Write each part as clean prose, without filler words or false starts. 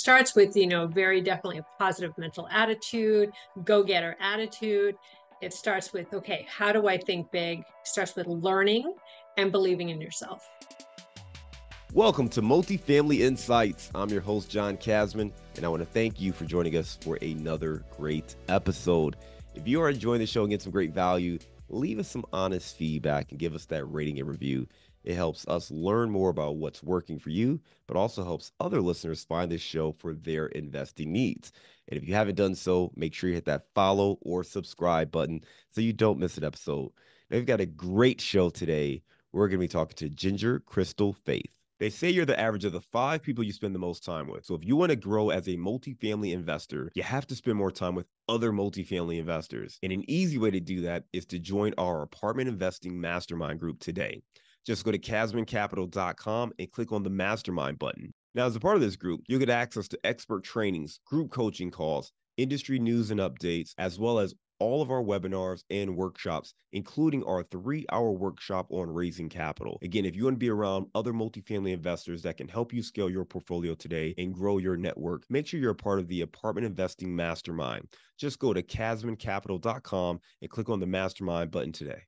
starts with, very definitely a positive mental attitude, go-getter attitude. It starts with, okay, how do I think big? It starts with learning and believing in yourself. Welcome to Multifamily Insights. I'm your host, John Casman, and I want to thank you for joining us for another great episode. If you are enjoying the show and get some great value, leave us some honest feedback and give us that rating and review. It helps us learn more about what's working for you, but also helps other listeners find this show for their investing needs. And if you haven't done so, make sure you hit that follow or subscribe button so you don't miss an episode. Now, we've got a great show today. We're going to be talking to Ginger Crystal Faith. They say you're the average of the 5 people you spend the most time with. So if you want to grow as a multifamily investor, you have to spend more time with other multifamily investors. And an easy way to do that is to join our apartment investing mastermind group today. Just go to casmancapital.com and click on the mastermind button. Now, as a part of this group, you'll get access to expert trainings, group coaching calls, industry news and updates, as well as all of our webinars and workshops, including our 3-hour workshop on raising capital. Again, if you want to be around other multifamily investors that can help you scale your portfolio today and grow your network, make sure you're a part of the Apartment Investing Mastermind. Just go to casmancapital.com and click on the Mastermind button today.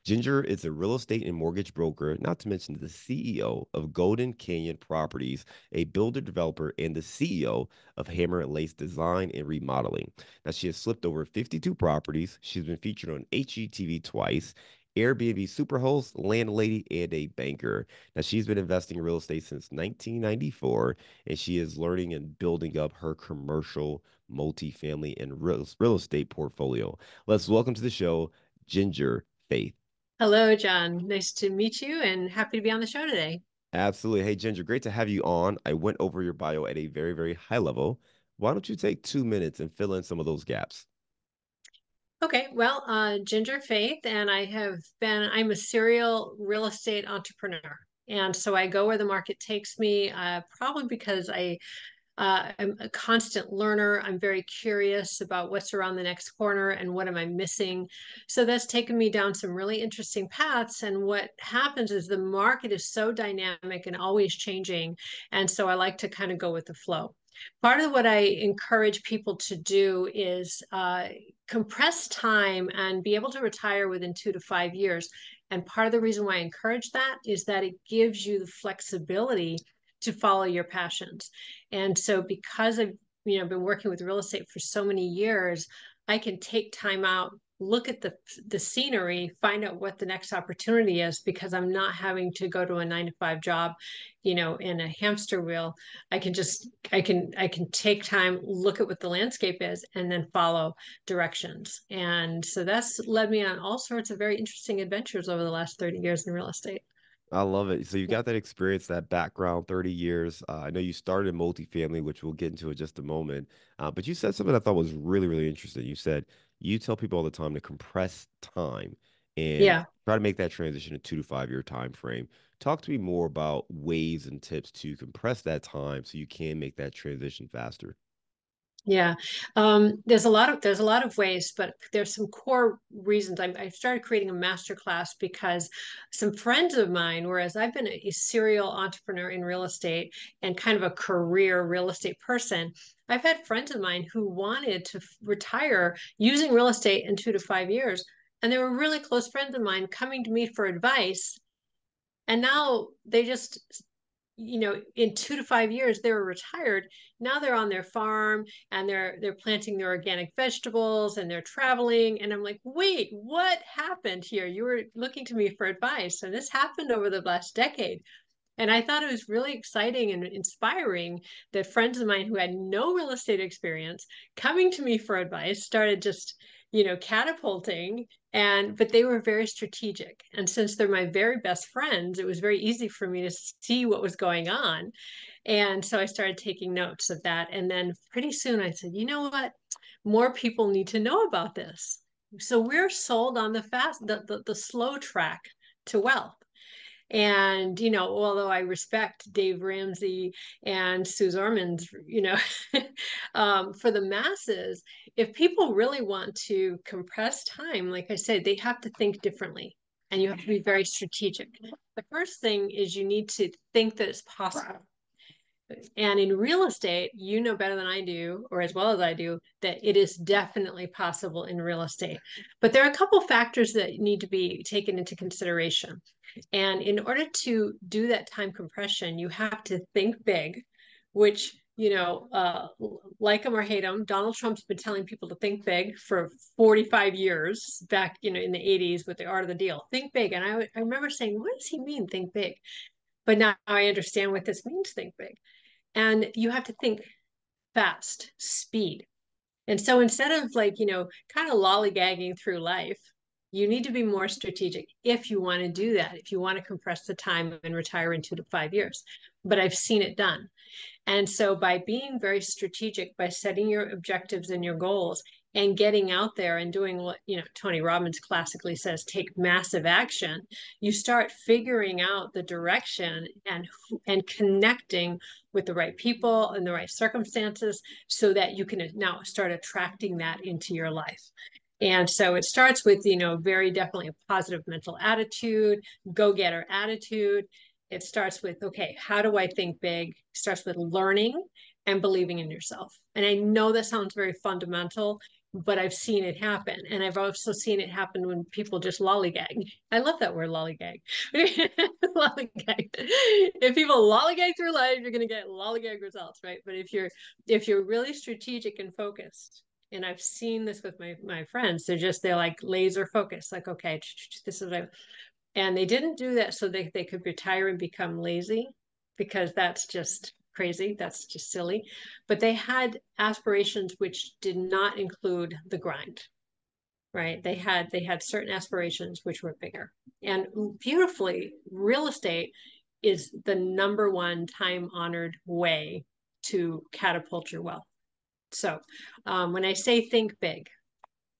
Ginger is a real estate and mortgage broker, not to mention the CEO of Golden Canyon Properties, a builder developer, and the CEO of Hammer and Lace Design and Remodeling. Now, she has flipped over 52 properties. She's been featured on HGTV twice, Airbnb Super Host, landlady, and a banker. Now, she's been investing in real estate since 1994, and she is learning and building up her commercial, multifamily, and real estate portfolio. Let's welcome to the show, Ginger Faith. Hello, John. Nice to meet you and happy to be on the show today. Absolutely. Hey, Ginger, great to have you on. I went over your bio at a very, very high level. Why don't you take 2 minutes and fill in some of those gaps? Okay, well, Ginger Faith, and I'm a serial real estate entrepreneur. And so I go where the market takes me, probably because I'm a constant learner. I'm very curious about what's around the next corner and what am I missing. So that's taken me down some really interesting paths. And what happens is the market is so dynamic and always changing. And so I like to kind of go with the flow. Part of what I encourage people to do is compress time and be able to retire within 2 to 5 years. And part of the reason why I encourage that is that it gives you the flexibility to follow your passions. And so because I've been working with real estate for so many years, I can take time out, look at the scenery, find out what the next opportunity is because I'm not having to go to a 9 to 5 job, in a hamster wheel. I can take time, look at what the landscape is, and then follow directions. And so that's led me on all sorts of very interesting adventures over the last 30 years in real estate. I love it. So you've got that experience, that background, 30 years. I know you started in multifamily, which we'll get into in just a moment. But you said something I thought was really, really interesting. You said you tell people all the time to compress time and Yeah. try to make that transition in 2 to 5 year time frame. Talk to me more about ways and tips to compress that time so you can make that transition faster. Yeah, there's a lot of ways, but there's some core reasons. I started creating a master class because some friends of mine, whereas I've been a serial entrepreneur in real estate and kind of a career real estate person, I've had friends of mine who wanted to retire using real estate in 2 to 5 years, and they were really close friends of mine coming to me for advice, and now they just in 2 to 5 years they were retired. Now they're on their farm and they're planting their organic vegetables and they're traveling. And I'm like, wait, what happened here? You were looking to me for advice, and this happened over the last decade. And I thought it was really exciting and inspiring that friends of mine who had no real estate experience coming to me for advice started just, catapulting. But they were very strategic. And since they're my very best friends, it was very easy for me to see what was going on. And so I started taking notes of that. And then pretty soon I said, you know what? More people need to know about this. So we're sold on the slow track to wealth. And, although I respect Dave Ramsey and Suze Orman's, for the masses, if people really want to compress time, like I said, they have to think differently and you have to be very strategic. The first thing is you need to think that it's possible. And in real estate, you know better than I do, or as well as I do, that it is definitely possible in real estate. But there are a couple factors that need to be taken into consideration. And in order to do that time compression, you have to think big, which, like him or hate him, Donald Trump's been telling people to think big for 45 years back, in the 80s with the art of the deal. Think big. And I remember saying, what does he mean, think big? But now I understand what this means, think big. And you have to think fast, speed. And so instead of kind of lollygagging through life, you need to be more strategic if you want to do that, if you want to compress the time and retire in 2 to 5 years. But I've seen it done. And so by being very strategic, by setting your objectives and your goals and getting out there and doing what, Tony Robbins classically says, take massive action, you start figuring out the direction and connecting with the right people and the right circumstances so that you can now start attracting that into your life. And so it starts with, very definitely a positive mental attitude, go-getter attitude. It starts with, okay, how do I think big? It starts with learning and believing in yourself. And I know that sounds very fundamental, but I've seen it happen. And I've also seen it happen when people just lollygag. I love that word, lollygag. Lollygag. If people lollygag through life, you're going to get lollygag results, right? But if you're really strategic and focused, and I've seen this with my friends, they're like laser focused, like, okay, this is what and they didn't do that so they could retire and become lazy, because that's just crazy. That's just silly. But they had aspirations which did not include the grind, right? They had certain aspirations which were bigger. And beautifully, real estate is the number one time honored way to catapult your wealth. So when I say think big,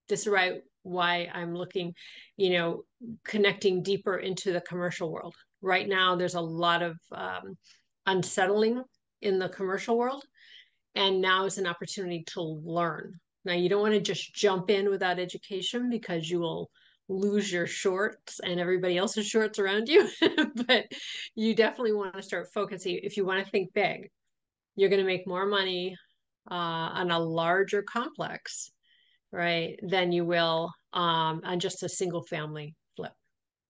this is right why I'm looking, connecting deeper into the commercial world. Right now, there's a lot of unsettling in the commercial world, and now is an opportunity to learn. Now, you don't want to just jump in without education, because you will lose your shorts and everybody else's shorts around you. But you definitely want to start focusing. If you want to think big, you're going to make more money on a larger complex, right, than you will on just a single family flip.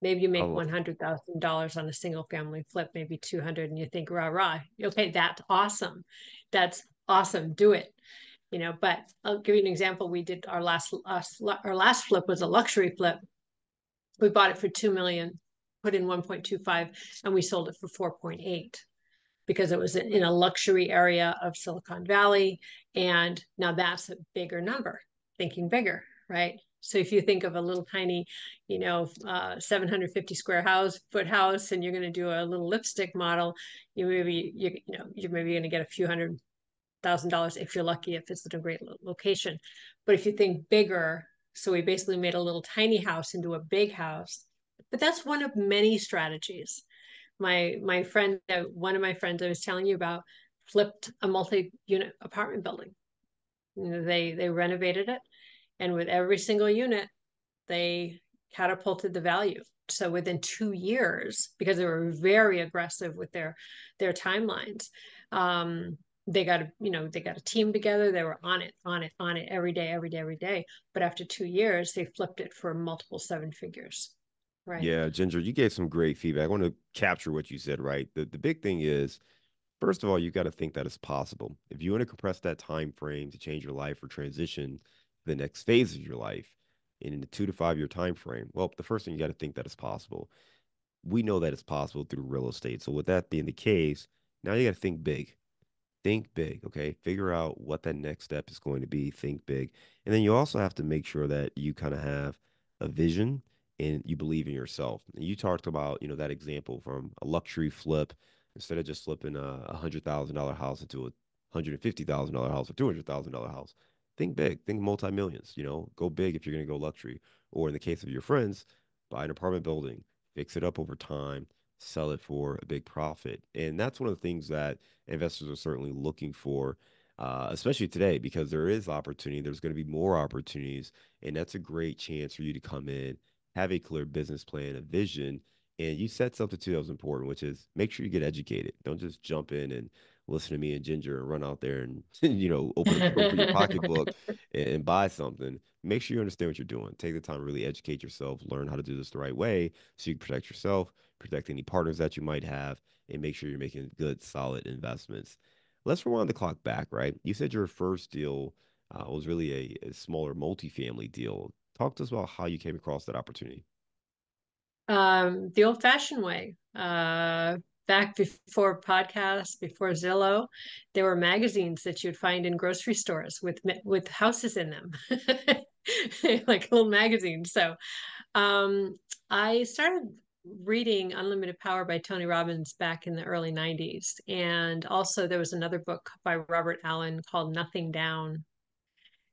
Maybe you make $100,000 on a single family flip, maybe 200, and you think, rah, rah. Okay, that's awesome. That's awesome. Do it. But I'll give you an example. We did our last flip was a luxury flip. We bought it for 2 million, put in 1.25, and we sold it for 4.8, because it was in a luxury area of Silicon Valley. And now that's a bigger number, thinking bigger, right? So if you think of a little tiny, 750 square foot house, and you're going to do a little lipstick model, you're maybe going to get a few $100,000 if you're lucky, if it's in a great location. But if you think bigger, so we basically made a little tiny house into a big house. But that's one of many strategies. My friend, one of my friends I was telling you about, flipped a multi-unit apartment building. They renovated it, and with every single unit, they catapulted the value. So within 2 years, because they were very aggressive with their timelines, they got a team together. They were on it every day. But after 2 years, they flipped it for multiple seven figures. Right. Yeah, Ginger, you gave some great feedback. I want to capture what you said, right? The big thing is, first of all, you got to think that it's possible. If you want to compress that time frame to change your life or transition to the next phase of your life in the 2 to 5 year time frame, well, the first thing you got to think that it's possible. We know that it's possible through real estate. So with that being the case, now you got to think big. Think big, okay? Figure out what that next step is going to be. Think big. And then you also have to make sure that you kind of have a vision and you believe in yourself. And you talked about, that example from a luxury flip. Instead of just flipping a $100,000 house into a $150,000 house or $200,000 house, think big. Think multi-millions, go big if you're going to go luxury. Or in the case of your friends, buy an apartment building, fix it up over time, sell it for a big profit. And that's one of the things that investors are certainly looking for, especially today, because there is opportunity. There's going to be more opportunities. And that's a great chance for you to come in, have a clear business plan, a vision. And you said something too that was important, which is make sure you get educated. Don't just jump in and listen to me and Ginger and run out there and open your pocketbook and buy something. Make sure you understand what you're doing. Take the time to really educate yourself, learn how to do this the right way so you can protect yourself, protect any partners that you might have, and make sure you're making good, solid investments. Let's rewind the clock back, right? You said your first deal was really a smaller multifamily deal. Talk to us about how you came across that opportunity. The old-fashioned way. Back before podcasts, before Zillow, there were magazines that you'd find in grocery stores with houses in them, like little magazines. So I started reading Unlimited Power by Tony Robbins back in the early 90s. And also there was another book by Robert Allen called Nothing Down.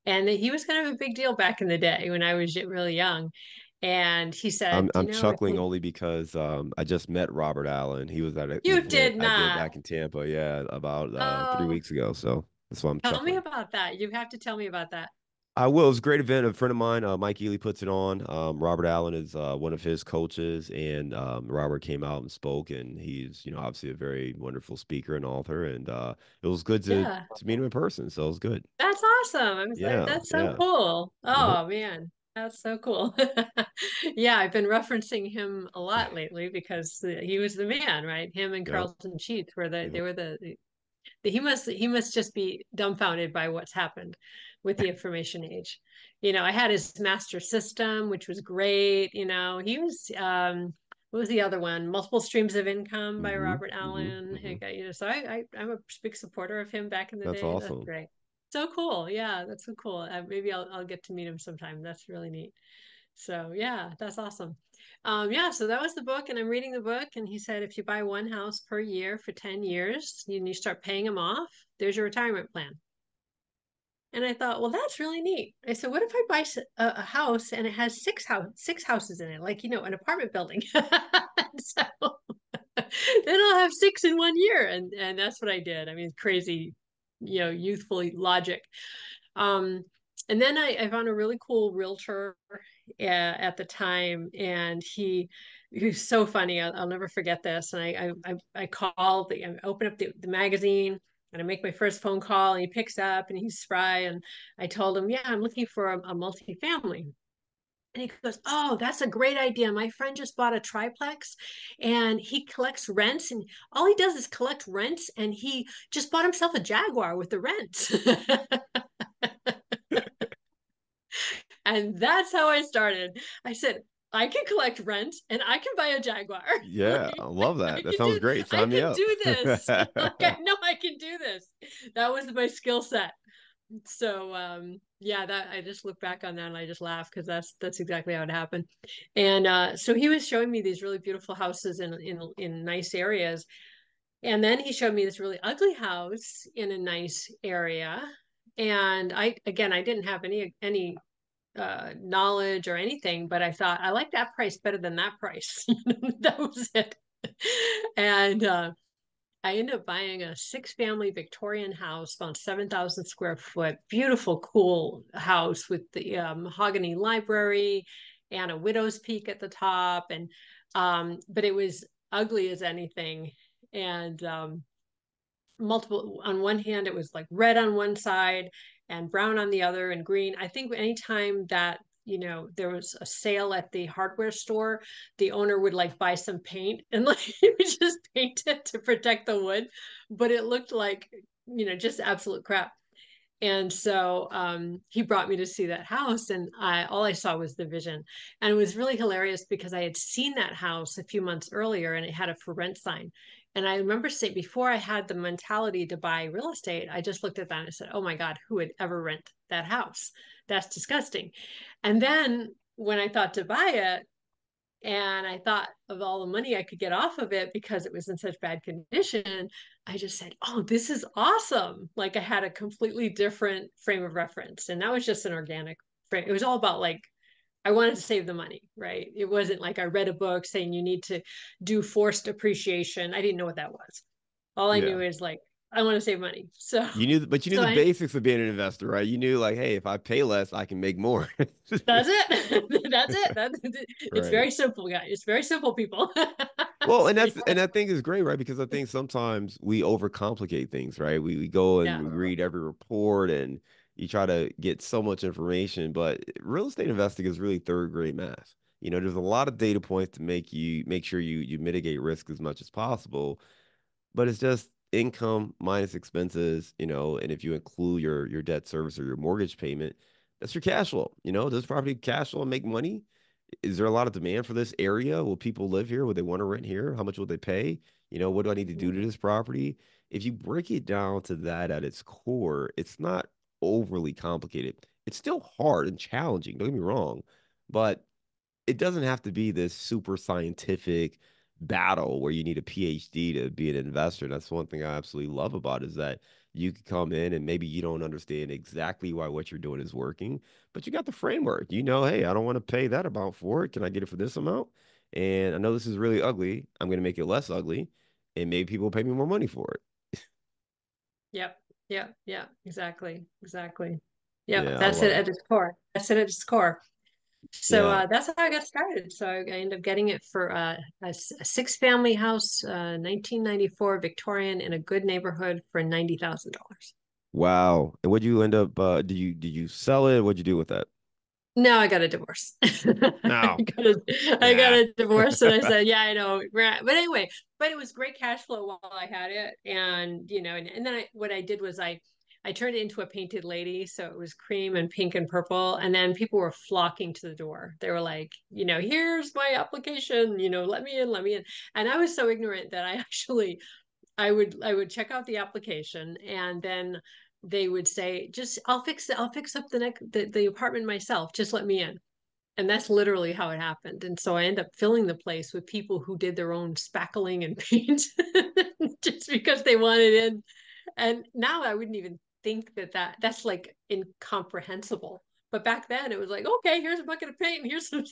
And he was kind of a big deal back in the day when I was really young. And he said, I'm chuckling only because I just met Robert Allen. He was at an you event did I did not. back in Tampa, yeah, about 3 Oh, weeks ago. So that's why I'm tell me chuckling. about that. You have to tell me about that. I will. It was a great event. A friend of mine, Mike Ely, puts it on. Robert Allen is one of his coaches, and Robert came out and spoke, and he's obviously a very wonderful speaker and author, and it was good Yeah, to meet him in person. So it was good. that's awesome. I was like, Yeah, that's so yeah. cool. Yep. Oh man, that's so cool. Yeah, I've been referencing him a lot lately because he was the man, right? Him and Yep. Carlton Sheets were they Yep. were he must just be dumbfounded by what's happened with the information age. I had his master system, which was great. He was what was the other one? Multiple Streams of Income by Mm-hmm. Robert Mm-hmm. Allen. Mm-hmm. So I'm a big supporter of him back in the That's day. That's awesome. great. So cool. Yeah, that's so cool. Maybe I'll get to meet him sometime. That's really neat. So yeah, that's awesome. Yeah, so that was the book, and I'm reading the book, and he said if you buy one house per year for 10 years and you start paying them off, there's your retirement plan. And I thought, well, that's really neat. I said, what if I buy a house and it has six houses in it, like an apartment building? So then I'll have six in one year, and that's what I did. I mean, crazy, youthful logic. Um, and then I found a really cool realtor at the time, and he was so funny. I'll never forget this. And I called, I open up the magazine. And I make my first phone call, and he picks up, and he's spry. And I told him, yeah, I'm looking for a multifamily. And he goes, oh, that's a great idea. My friend just bought a triplex and he collects rents, and all he does is collect rents, and he just bought himself a Jaguar with the rents. And that's how I started. I said, I can collect rent and I can buy a Jaguar. Yeah, I love I that. That can sounds do great. I Sign me can up. do this. Like I know I can do this. That was my skill set. So yeah, that I just look back on that and I just laugh because that's exactly how it happened. And so he was showing me these really beautiful houses in nice areas. And then he showed me this really ugly house in a nice area. And I didn't have any knowledge or anything, but I thought I like that price better than that price. That was it. And I ended up buying a six-family Victorian house, about 7,000 square foot, beautiful, cool house with the mahogany library and a widow's peak at the top. And but it was ugly as anything. And multiple on one hand, it was like red on one side and brown on the other and green. I think anytime that there was a sale at the hardware store, the owner would like buy some paint and like he would just paint it to protect the wood, but it looked like just absolute crap. And so he brought me to see that house, and all I saw was the vision. And it was really hilarious because I had seen that house a few months earlier, and it had a for rent sign. And I remember saying, before I had the mentality to buy real estate, I just looked at that and I said, "Oh my God, who would ever rent that house? That's disgusting." And then when I thought to buy it, and I thought of all the money I could get off of it because it was in such bad condition, I just said, oh, this is awesome. Like I had a completely different frame of reference. And that was just an organic frame. It was all about like, I wanted to save the money, right? It wasn't like I read a book saying you need to do forced appreciation. I didn't know what that was. All I Yeah. knew is like, I want to save money. So, But you knew so the I, basics of being an investor, right? You knew like, hey, if I pay less, I can make more. that's it. That's it. It's Right. very simple, guys. It's very simple, people. Well, It's very and I simple. think is great, right? Because I think sometimes we overcomplicate things, right? We go and Yeah. we read every report and you try to get so much information, but real estate investing is really third grade math. There's a lot of data points to make sure you mitigate risk as much as possible, but it's just income minus expenses, and if you include your debt service or your mortgage payment, that's your cash flow. Does property cash flow make money? Is there a lot of demand for this area? Will people live here? Would they want to rent here? How much will they pay? What do I need to do to this property? If you break it down to that at its core, it's not overly complicated. It's still hard and challenging, don't get me wrong, but it doesn't have to be this super scientific battle where you need a PhD to be an investor. That's one thing I absolutely love about it, is that you can come in and maybe you don't understand exactly why what you're doing is working, but you got the framework. Hey, I don't want to pay that amount for it. Can I get it for this amount? And I know this is really ugly. I'm going to make it less ugly, and maybe people will pay me more money for it. Yep. Yep. Yeah. Exactly. Exactly. Yep. Yeah, I That's it love it. at its core. That's it at its core. So Yeah. that's how I got started. So I ended up getting it for a six-family house, 1994 Victorian in a good neighborhood for $90,000. Wow. And what'd you end up did you sell it? What'd you do with that? No, I got a divorce. No. I got Nah. a divorce, and I said, "Yeah, I know." But anyway, but it was great cash flow while I had it, and and then what I did was I turned it into a painted lady, so it was cream and pink and purple, and then people were flocking to the door. They were like, "Here's my application, let me in, let me in." And I was so ignorant that I actually I would check out the application, and then they would say, just I'll fix up the apartment myself. Just let me in. And that's literally how it happened. And so I end up filling the place with people who did their own spackling and paint just because they wanted in. And now I wouldn't even think that's like incomprehensible. But back then it was like, okay, here's a bucket of paint and here's some,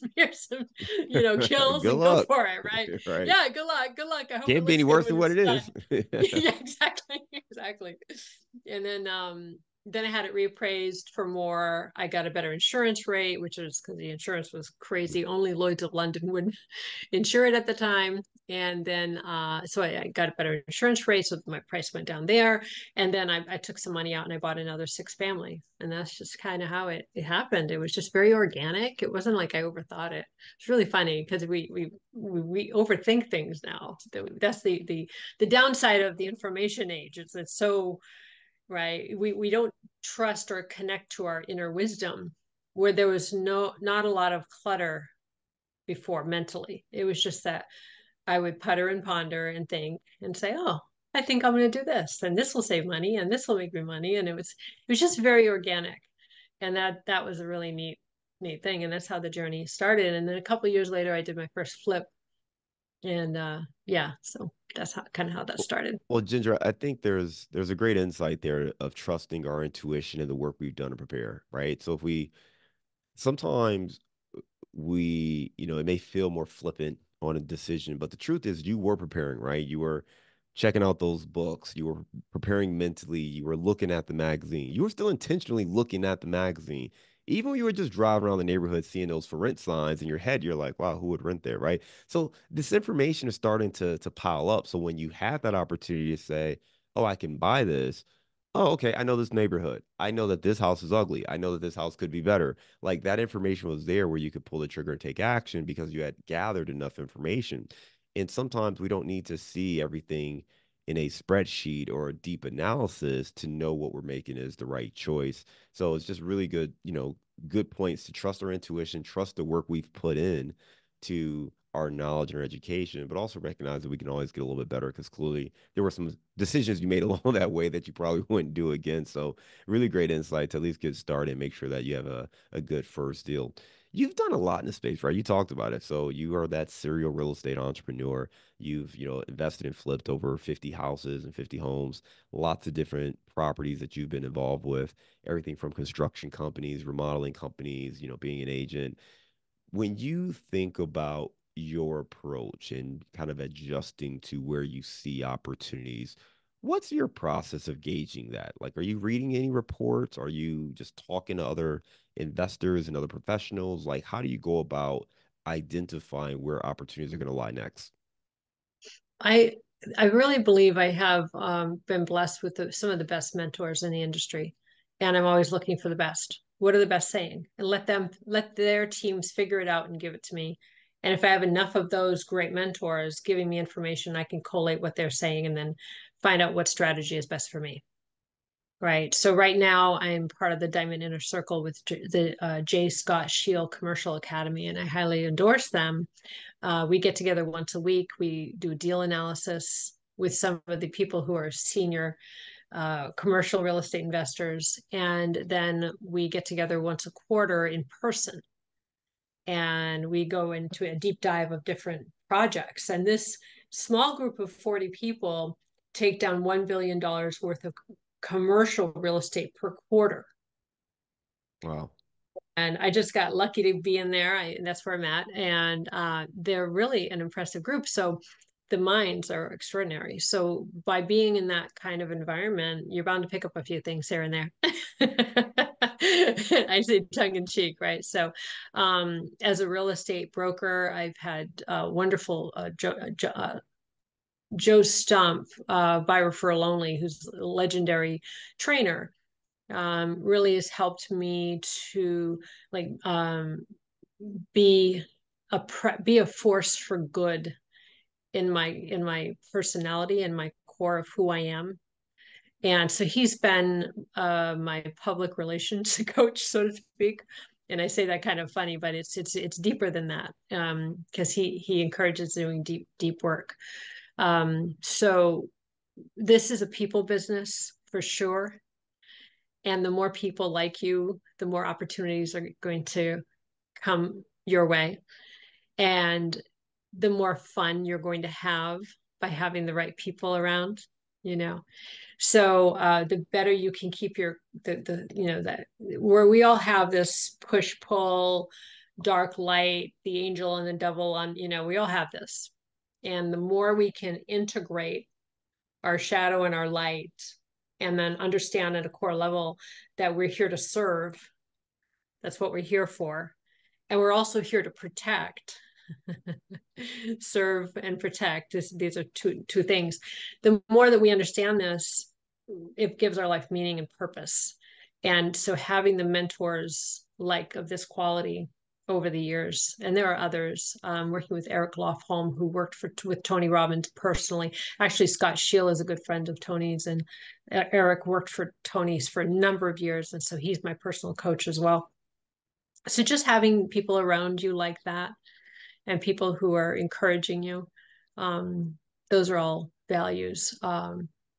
kills Good and go luck. for it, right? Right. Yeah, good luck. Good luck. I hope it Can't be any looks good worse than when what it's it done. is. Yeah, exactly. Exactly. And then I had it reappraised for more. I got a better insurance rate, which is because the insurance was crazy. Only Lloyd's of London would insure it at the time. And then so I got a better insurance rate, so my price went down there. And then I took some money out and I bought another six family. And that's just kind of how it happened. It was just very organic. It wasn't like I overthought it. It's really funny because we overthink things now. That's the downside of the information age. It's so right. We don't trust or connect to our inner wisdom, where there was not a lot of clutter before mentally. It was just that I would putter and ponder and think and say, "Oh, I think I'm going to do this, and this will save money, and this will make me money." And it was just very organic, and that was a really neat thing. And that's how the journey started. And then a couple of years later, I did my first flip, and yeah, so that's kind of how that started. Well, Ginger, I think there's a great insight there of trusting our intuition and the work we've done to prepare, right? So if we sometimes it may feel more flippant on a decision, but the truth is you were preparing, right? You were checking out those books, you were preparing mentally, you were looking at the magazine, you were still intentionally looking at the magazine. Even when you were just driving around the neighborhood seeing those for rent signs in your head, you're like, wow, who would rent there, right? So this information is starting to pile up. So when you have that opportunity to say, oh, I can buy this. Oh, okay. I know this neighborhood. I know that this house is ugly. I know that this house could be better. Like that information was there where you could pull the trigger and take action because you had gathered enough information. And sometimes we don't need to see everything in a spreadsheet or a deep analysis to know what we're making is the right choice. So it's just really good, good points to trust our intuition, trust the work we've put in to our knowledge and our education, but also recognize that we can always get a little bit better because clearly there were some decisions you made along that way that you probably wouldn't do again. So really great insight to at least get started and make sure that you have a good first deal. You've done a lot in the space, right? You talked about it. So you are that serial real estate entrepreneur. You've, invested and flipped over 50 houses and 50 homes, lots of different properties that you've been involved with, everything from construction companies, remodeling companies, being an agent. When you think about your approach and kind of adjusting to where you see opportunities, What's your process of gauging that? Like, are you reading any reports? Are you just talking to other investors and other professionals? Like, how do you go about identifying where opportunities are going to lie next? I I really believe I have been blessed with some of the best mentors in the industry, and I'm always looking for the best. What are the best saying? And let their teams figure it out and give it to me. And if I have enough of those great mentors giving me information, I can collate what they're saying and then find out what strategy is best for me. Right. So right now I'm part of the Diamond Inner Circle with the J. Scott Scheel Commercial Academy, and I highly endorse them. We get together once a week. We do deal analysis with some of the people who are senior commercial real estate investors. And then we get together once a quarter in person and we go into a deep dive of different projects. And this small group of 40 people take down $1 billion worth of commercial real estate per quarter. Wow. And I just got lucky to be in there. That's where I'm at. And they're really an impressive group. So the minds are extraordinary. So by being in that kind of environment, you're bound to pick up a few things here and there. I say tongue in cheek, right? So as a real estate broker, I've had wonderful Joe Stump by referral only, who's a legendary trainer, really has helped me to like be be a force for good in my personality and my core of who I am. And so he's been my public relations coach, so to speak. And I say that kind of funny, but it's deeper than that because he encourages doing deep work. So this is a people business for sure. And the more people like you, the more opportunities are going to come your way. And the more fun you're going to have by having the right people around, you know. So the better you can keep the you know that where we all have this push pull, dark light, the angel and the devil on, we all have this. And the more we can integrate our shadow and our light, and then understand at a core level that we're here to serve. That's what we're here for. And we're also here to protect. Serve and protect. These are two things. The more that we understand this, it gives our life meaning and purpose. And so having the mentors like of this quality over the years, and there are others, working with Eric Lofholm, who worked with Tony Robbins personally. Actually, Scott Scheel is a good friend of Tony's, and Eric worked for Tony's for a number of years, and so he's my personal coach as well. So just having people around you like that and people who are encouraging you, um, those are all values.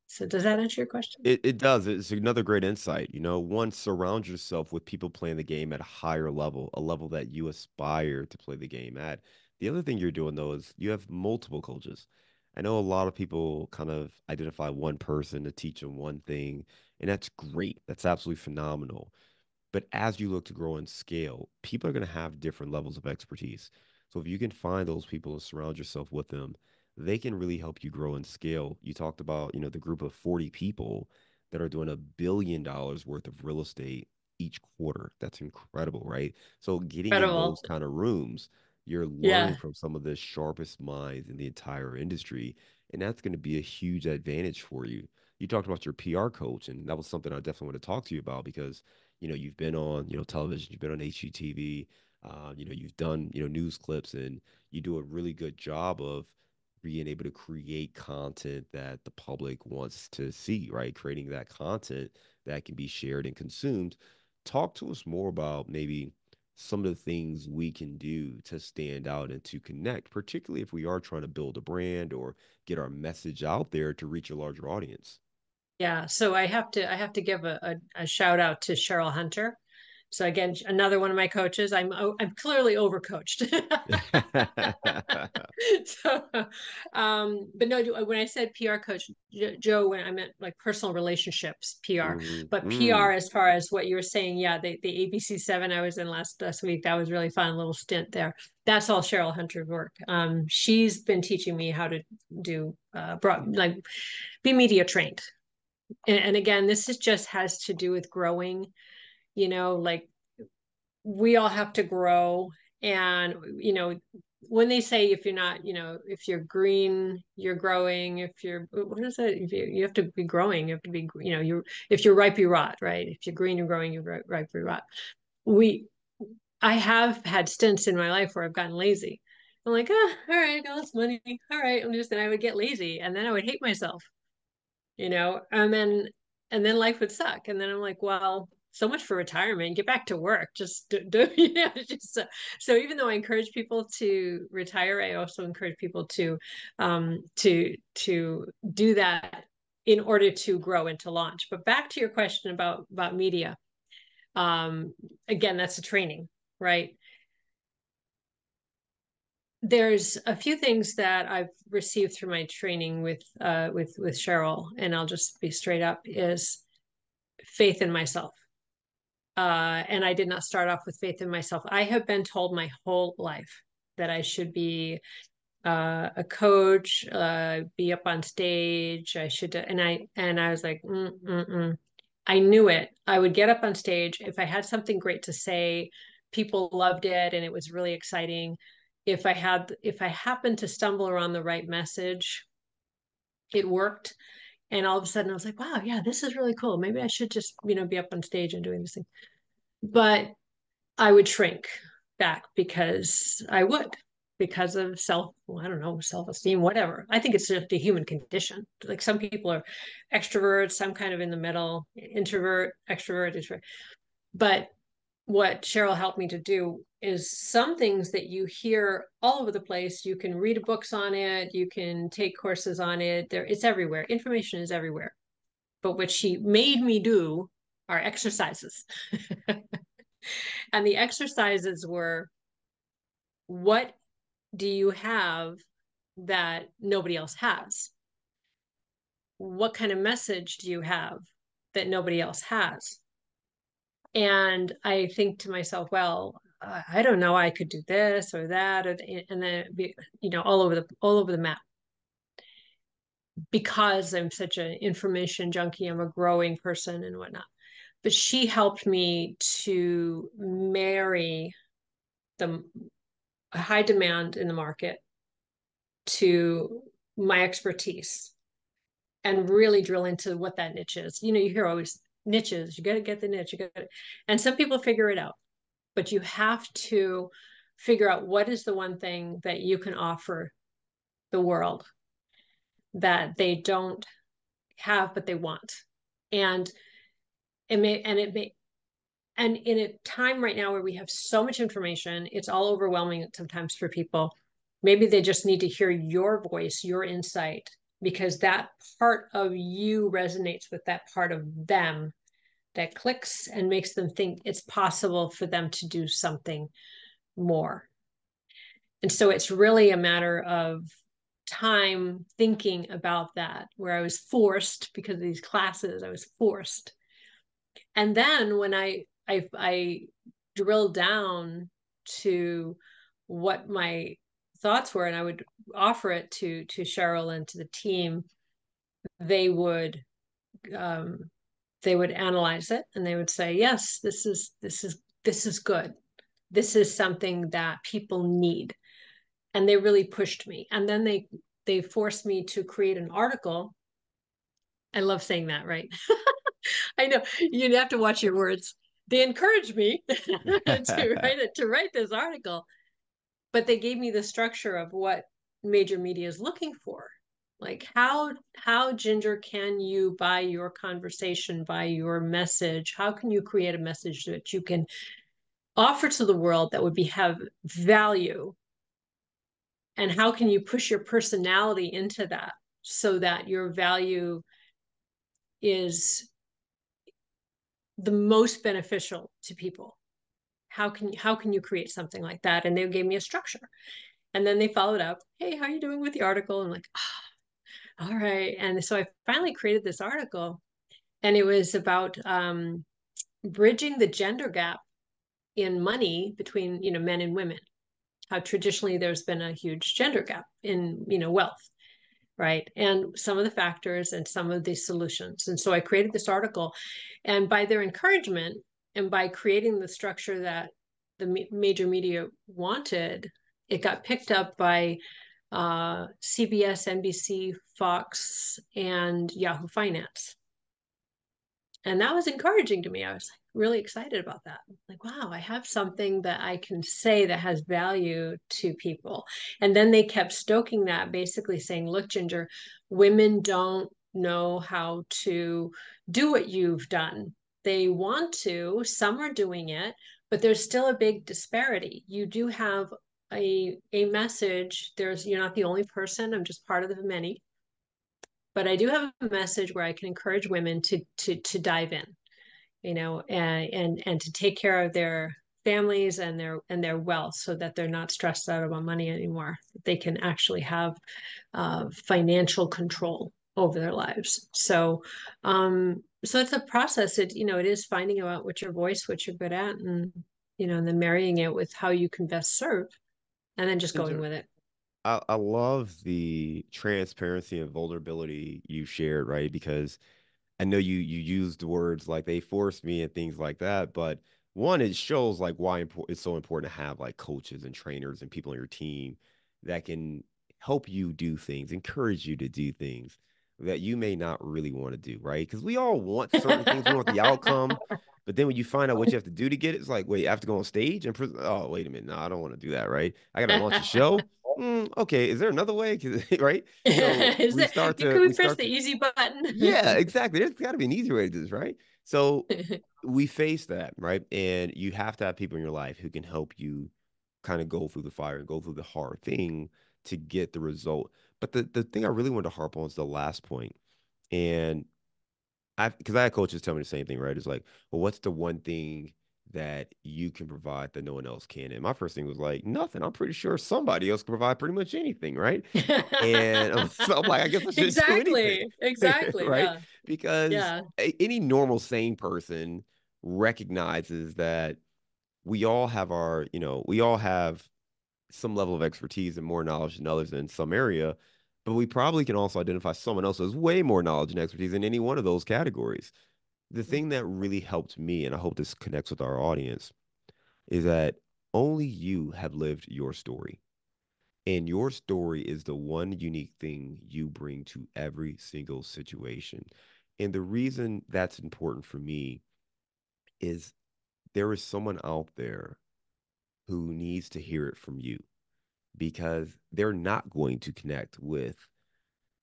So does that answer your question? It does. It's another great insight. One, surround yourself with people playing the game at a higher level, a level that you aspire to play the game at. The other thing you're doing though is you have multiple coaches. I know a lot of people kind of identify one person to teach them one thing, and that's great. That's absolutely phenomenal. But as you look to grow and scale, people are going to have different levels of expertise. So if you can find those people and surround yourself with them, they can really help you grow and scale. You talked about, the group of 40 people that are doing $1 billion worth of real estate each quarter. That's incredible, right? So getting in Incredible. those kind of rooms, you're Yeah. learning from some of the sharpest minds in the entire industry, and that's going to be a huge advantage for you. You talked about your PR coach, and that was something I definitely want to talk to you about because you've been on, television, you've been on HGTV, you've done, news clips, and you do a really good job of being able to create content that the public wants to see, right? Creating that content that can be shared and consumed. Talk to us more about maybe some of the things we can do to stand out and to connect, particularly if we are trying to build a brand or get our message out there to reach a larger audience. Yeah. So I have to give a shout out to Cheryl Hunter. So again, another one of my coaches. I'm clearly overcoached. So, but no, when I said PR coach, Joe, when I meant like personal relationships PR, but PR as far as what you were saying, yeah, the ABC7 I was in last week, that was really fun, a little stint there. That's all Cheryl Hunter's work. She's been teaching me how to do like be media trained, and again, this is just has to do with growing. Like we all have to grow, and when they say if you're not, if you're green, you're growing. If you're, what is it? If you have to be growing, you have to be, if you're ripe, you rot, right? If you're green, you're growing, you're ripe, you rot. I have had stints in my life where I've gotten lazy. I'm like, all right, I got this money. All right, and I would get lazy, and then I would hate myself, and then life would suck. And then I'm like, well, so much for retirement. Get back to work. Just do just so even though I encourage people to retire, I also encourage people to do that in order to grow and to launch. But back to your question about media. Again, that's a training, right? There's a few things that I've received through my training with Cheryl, and I'll just be straight up, is faith in myself. And I did not start off with faith in myself. I have been told my whole life that I should be a coach, be up on stage. I should, and I was like, I knew it. I would get up on stage if I had something great to say. People loved it, and it was really exciting. If I happened to stumble around the right message, it worked. And all of a sudden I was like, wow, yeah, this is really cool. Maybe I should just, be up on stage and doing this thing. But I would shrink back because of I don't know, self-esteem, whatever. I think it's just a human condition. Like some people are extroverts, some kind of in the middle, introvert, extrovert, introvert. But what Cheryl helped me to do is some things that you hear all over the place. You can read books on it. You can take courses on it. It's everywhere. Information is everywhere. But what she made me do are exercises. And the exercises were, what do you have that nobody else has? What kind of message do you have that nobody else has? And I think to myself, well, I don't know, I could do this or that, and then be, all over the map. Because I'm such an information junkie, I'm a growing person and whatnot. But she helped me to marry the high demand in the market to my expertise and really drill into what that niche is. You hear always niches, you got to get the niche, and some people figure it out, but you have to figure out what is the one thing that you can offer the world that they don't have, but they want. And in a time right now where we have so much information, it's all overwhelming sometimes for people. Maybe they just need to hear your voice, your insight, because that part of you resonates with that part of them that clicks and makes them think it's possible for them to do something more. And so it's really a matter of time thinking about that, where I was forced, because of these classes, I was forced. And then when I drilled down to what my thoughts were, and I would offer it to Cheryl and to the team, they would analyze it, and they would say, yes, this is good. This is something that people need. And they really pushed me. And then they forced me to create an article. I love saying that, right? I know you'd have to watch your words. They encouraged me to write this article, but they gave me the structure of what major media is looking for. Like how Ginger can you, by your conversation, by your message, how can you create a message that you can offer to the world that would have value? And how can you push your personality into that so that your value is the most beneficial to people? how can you create something like that? And they gave me a structure. And then they followed up, hey, how are you doing with the article? I'm like, oh, all right. And so I finally created this article, and it was about bridging the gender gap in money between, men and women. How traditionally there's been a huge gender gap in, wealth, right? And some of the factors and some of the solutions. And so I created this article, and by their encouragement and by creating the structure that the major media wanted, it got picked up by CBS, NBC, Fox, and Yahoo Finance. And that was encouraging to me. I was like really excited about that. Like, wow, I have something that I can say that has value to people. And then they kept stoking that, basically saying, look, Ginger, women don't know how to do what you've done. They want to, some are doing it, but there's still a big disparity. You do have a message. You're not the only person. I'm just part of the many, but I do have a message where I can encourage women to dive in, and to take care of their families and their wealth, so that they're not stressed out about money anymore. They can actually have financial control over their lives. So it's a process. It is finding out what your voice, what you're good at, and then marrying it with how you can best serve, and then just going Ginger, with it. I love the transparency and vulnerability you shared, right? Because I know you used words like they forced me and things like that, but one, it shows like why it's so important to have like coaches and trainers and people on your team that can help you do things, encourage you to do things that you may not really want to do, right? Because we all want certain things, we want the outcome, but then when you find out what you have to do to get it, it's like, wait, I have to go on stage and oh, wait a minute, no, I don't want to do that, right? I got to launch a show. Okay, is there another way? Right? So Is it? Can we we press start the to easy button? yeah, exactly. There's got to be an easy way to do this, right? So we face that, right? And you have to have people in your life who can help you kind of go through the fire and go through the hard thing to get the result. But the thing I really wanted to harp on is the last point. And because I had coaches tell me the same thing, right? It's like, well, what's the one thing that you can provide that no one else can? And my first thing was like, nothing. I'm pretty sure somebody else can provide pretty much anything, right? And so I'm like, I guess I shouldn't do anything, Exactly. Exactly. right? Yeah. Because Yeah. any normal, sane person recognizes that we all have some level of expertise and more knowledge than others in some area, but we probably can also identify someone else who has way more knowledge and expertise in any one of those categories. The thing that really helped me, and I hope this connects with our audience, is that only you have lived your story. And your story is the one unique thing you bring to every single situation. And the reason that's important for me is there is someone out there who needs to hear it from you because they're not going to connect with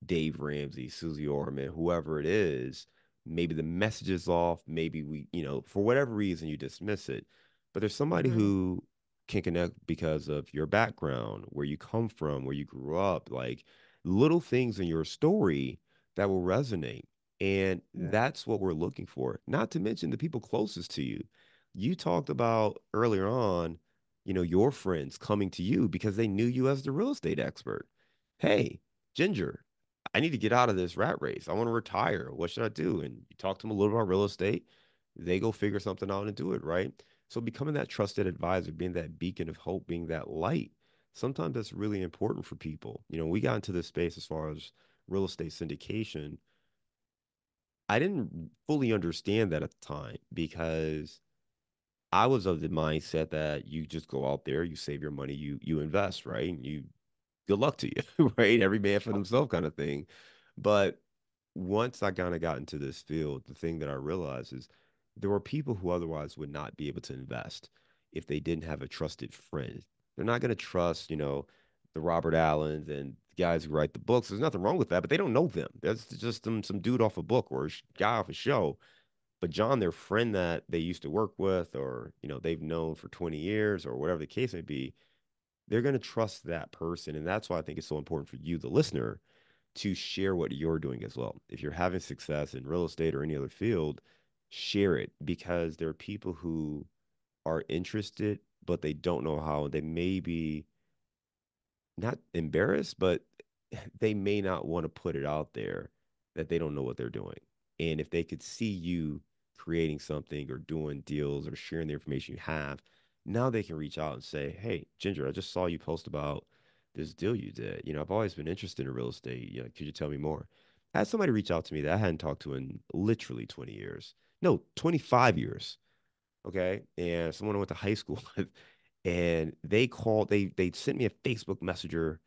Dave Ramsey, Susie Orman, whoever it is. Maybe the message is off. Maybe for whatever reason, you dismiss it. But there's somebody Hmm. who can connect because of your background, where you come from, where you grew up, like little things in your story that will resonate. And that's what we're looking for. Not to mention the people closest to you. You talked about earlier on, your friends coming to you because they knew you as the real estate expert. Hey, Ginger, I need to get out of this rat race. I want to retire. What should I do? And you talk to them a little about real estate. They go figure something out and do it, right? So becoming that trusted advisor, being that beacon of hope, being that light, sometimes that's really important for people. We got into this space as far as real estate syndication. I didn't fully understand that at the time because I was of the mindset that you just go out there, you save your money, you invest, right? And you good luck to you, right? Every man for themselves kind of thing. But once I kind of got into this field, the thing that I realized is there were people who otherwise would not be able to invest if they didn't have a trusted friend. They're not going to trust, the Robert Allens and the guys who write the books. There's nothing wrong with that, but they don't know them. That's just some dude off a book or a guy off a show. But John, their friend that they used to work with, or they've known for 20 years, or whatever the case may be, they're going to trust that person. And that's why I think it's so important for you, the listener, to share what you're doing as well. If you're having success in real estate or any other field, share it because there are people who are interested, but they don't know how. They may be not embarrassed, but they may not want to put it out there that they don't know what they're doing. And if they could see you creating something or doing deals or sharing the information you have, now they can reach out and say, "Hey, Ginger, I just saw you post about this deal you did. I've always been interested in real estate. Could you tell me more?" I had somebody reach out to me that I hadn't talked to in literally 20 years. No, 25 years. Okay. And someone I went to high school with, and they sent me a Facebook Messenger,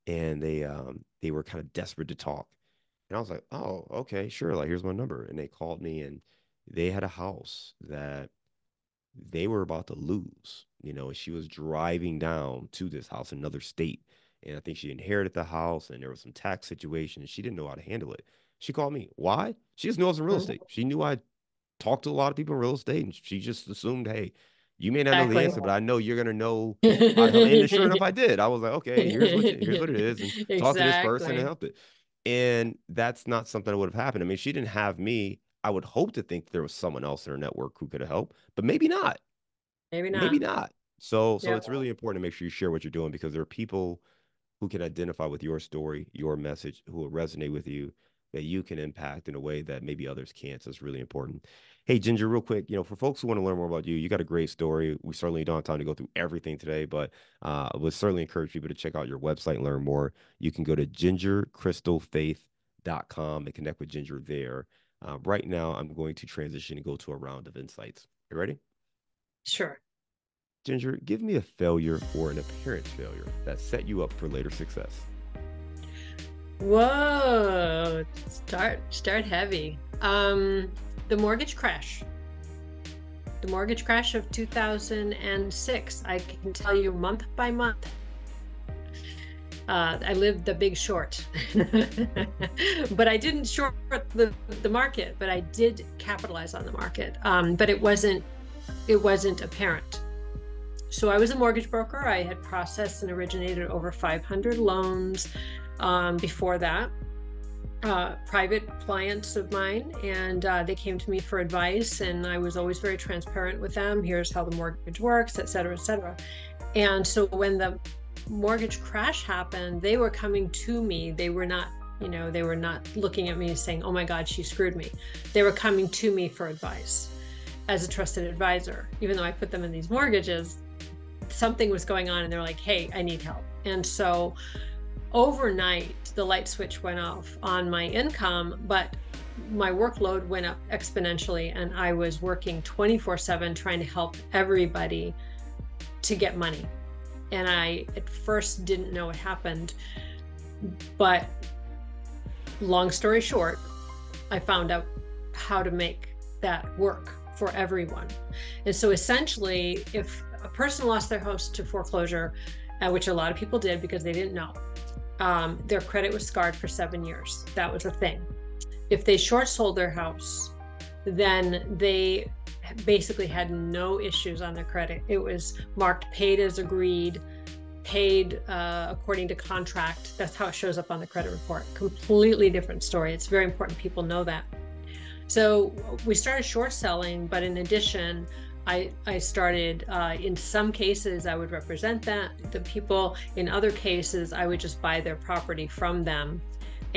and they were kind of desperate to talk. And I was like, "Oh, okay, sure. Like, here's my number." And they called me, and they had a house that they were about to lose, and she was driving down to this house in another state. And I think she inherited the house, and there was some tax situation, and she didn't know how to handle it. She called me. Why? She just knew I was in real estate. She knew I talked to a lot of people in real estate, and she just assumed, "Hey, you may not know the Exactly. answer, but I know you're gonna know how to help." And sure enough, I did. I was like, "Okay, here's what it is," and talk to this person and Exactly. help it. And that's not something that would have happened. I mean, she didn't have me. I would hope to think there was someone else in her network who could have helped, but maybe not. Maybe Maybe not. not. So Yep. it's really important to make sure you share what you're doing, because there are people who can identify with your story, your message, who will resonate with you, that you can impact in a way that maybe others can't. So it's really important. Hey, Ginger, real quick, for folks who want to learn more about you, you got a great story. We certainly don't have time to go through everything today, but I would certainly encourage people to check out your website and learn more. You can go to gingercrystalfaith.com and connect with Ginger there. Right now, I'm going to transition and go to a round of insights. You ready? Sure. Ginger, give me a failure or an apparent failure that set you up for later success. Whoa. Start heavy. The mortgage crash. The mortgage crash of 2006. I can tell you month by month. I lived the big short, but I didn't short the market, but I did capitalize on the market. But it wasn't apparent. So I was a mortgage broker. I had processed and originated over 500 loans before that. Private clients of mine, and they came to me for advice, and I was always very transparent with them. Here's how the mortgage works, et cetera, et cetera. And so when the mortgage crash happened, they were coming to me. They were not looking at me saying, "Oh my God, she screwed me." They were coming to me for advice as a trusted advisor. Even though I put them in these mortgages, something was going on, and they're like, "Hey, I need help." And so overnight, the light switch went off on my income, but my workload went up exponentially, and I was working 24/7 trying to help everybody to get money. And I at first didn't know what happened, but long story short, I found out how to make that work for everyone. And so essentially, if a person lost their house to foreclosure, which a lot of people did because they didn't know, their credit was scarred for 7 years. That was a thing. If they short sold their house, then they basically had no issues on their credit. It was marked paid as agreed, paid according to contract. That's how it shows up on the credit report. Completely different story. It's very important people know that. So we started short selling, but in addition, I started, in some cases, I would represent the people. In other cases, I would just buy their property from them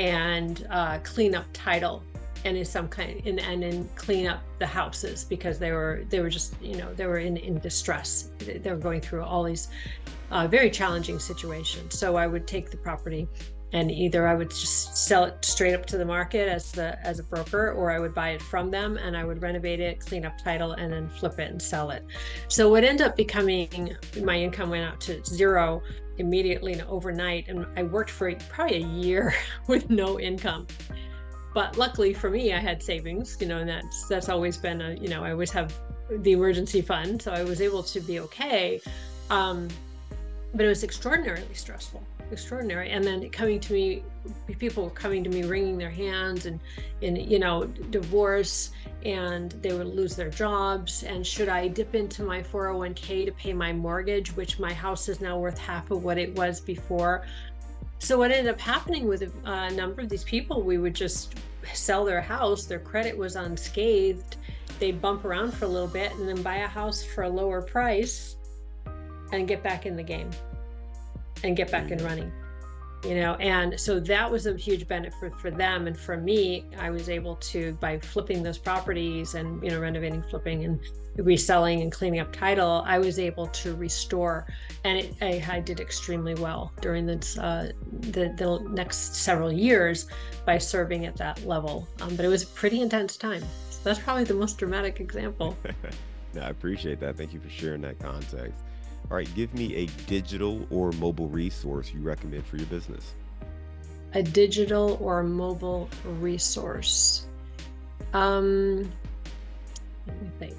and clean up title, and in some kind, and then clean up the houses, because they were just, they were in distress. They were going through all these very challenging situations. So I would take the property, and either I would just sell it straight up to the market as a broker, or I would buy it from them and I would renovate it, clean up title, and then flip it and sell it. So what ended up becoming, my income went out to zero immediately and overnight, and I worked for probably a year with no income. But luckily for me, I had savings, and that's always been I always have the emergency fund, so I was able to be okay. But it was extraordinarily stressful. Extraordinary. And then people were coming to me wringing their hands, and divorce, and they would lose their jobs, and should I dip into my 401k to pay my mortgage, which my house is now worth half of what it was before. So what ended up happening with a number of these people, we would just sell their house, their credit was unscathed, they bump around for a little bit and then buy a house for a lower price and get back in the game and get back in running. And so that was a huge benefit for them. And for me, I was able to, by flipping those properties and, renovating, flipping and reselling and cleaning up title, I was able to restore. And I did extremely well during the next several years by serving at that level. But it was a pretty intense time. So that's probably the most dramatic example. No, I appreciate that. Thank you for sharing that context. All right, give me a digital or mobile resource you recommend for your business. A digital or mobile resource. Let me think.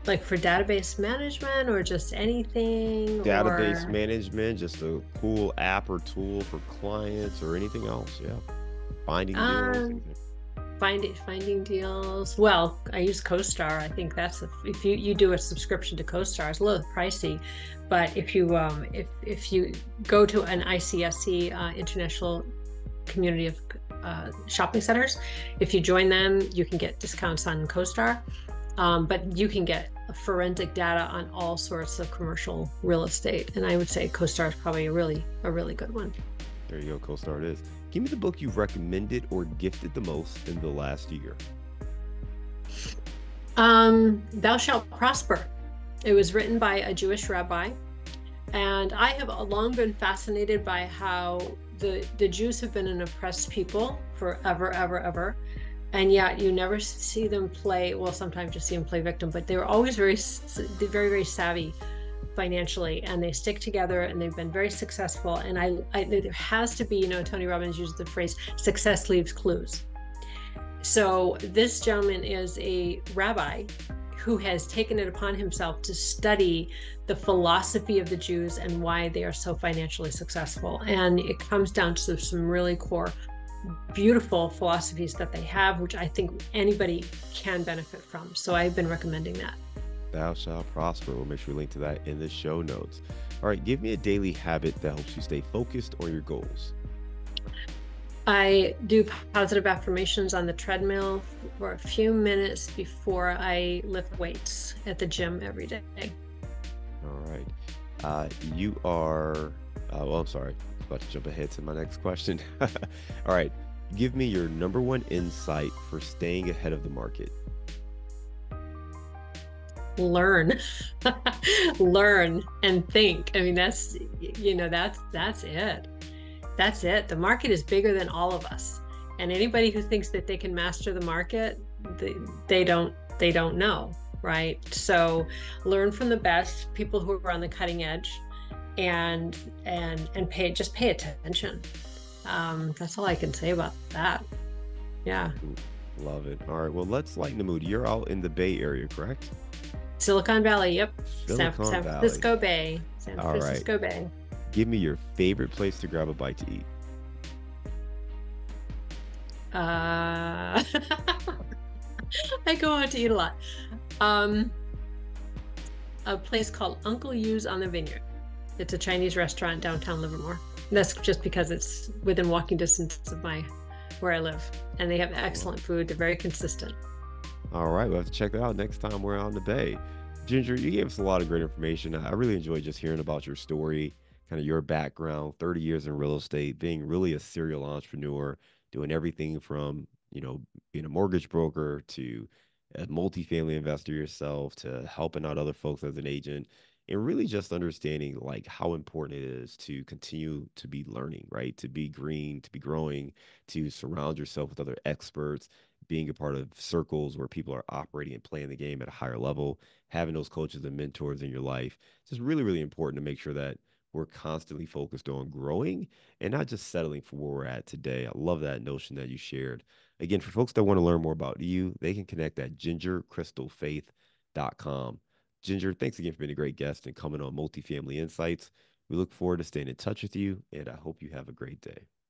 Like for database management or just anything? Database management, just a cool app or tool for clients or anything else. Yeah. Finding deals. Finding deals. Well, I use CoStar. I think that's if you do a subscription to CoStar, it's a little pricey, but if you go to an ICSC International Community of Shopping Centers, if you join them, you can get discounts on CoStar, but you can get forensic data on all sorts of commercial real estate, and I would say CoStar is probably a really good one. There you go, CoStar it is. Give me the book you've recommended or gifted the most in the last year. Thou Shalt Prosper. It was written by a Jewish rabbi. And I have long been fascinated by how the Jews have been an oppressed people forever, ever. And yet you never see them play, well, sometimes you see them play victim, but they were always very, very savvy financially, and they stick together, and they've been very successful. And there has to be, Tony Robbins used the phrase, success leaves clues. So this gentleman is a rabbi who has taken it upon himself to study the philosophy of the Jews and why they are so financially successful. And it comes down to some really core, beautiful philosophies that they have, which I think anybody can benefit from. So I've been recommending that. Thou Shalt Prosper. We'll make sure we link to that in the show notes. All right, give me a daily habit that helps you stay focused on your goals. I do positive affirmations on the treadmill for a few minutes before I lift weights at the gym every day. All right. You are, I'm sorry, about to jump ahead to my next question. All right. Give me your number one insight for staying ahead of the market. Learn and think. I mean, that's it. That's it. The market is bigger than all of us. And anybody who thinks that they can master the market, they don't know, right? So learn from the best people who are on the cutting edge, and pay attention. That's all I can say about that. Yeah. Love it. All right. Well, let's lighten the mood. You're out in the Bay Area, correct? Silicon Valley. Yep. San Valley. Francisco Bay. San All Francisco right. Bay. Give me your favorite place to grab a bite to eat. I go out to eat a lot. A place called Uncle Yu's on the Vineyard. It's a Chinese restaurant downtown Livermore. That's just because it's within walking distance of where I live, and they have excellent food. They're very consistent. All right, we'll have to check that out next time we're out in the Bay. Ginger, you gave us a lot of great information. I really enjoyed just hearing about your story, kind of your background, 30 years in real estate, being really a serial entrepreneur, doing everything from, being a mortgage broker to a multifamily investor yourself to helping out other folks as an agent, and really just understanding like how important it is to continue to be learning, right? To be green, to be growing, to surround yourself with other experts, being a part of circles where people are operating and playing the game at a higher level, having those coaches and mentors in your life. It's just really, really important to make sure that we're constantly focused on growing and not just settling for where we're at today. I love that notion that you shared. Again, for folks that want to learn more about you, they can connect at gingercrystalfaith.com. Ginger, thanks again for being a great guest and coming on Multifamily Insights. We look forward to staying in touch with you, and I hope you have a great day.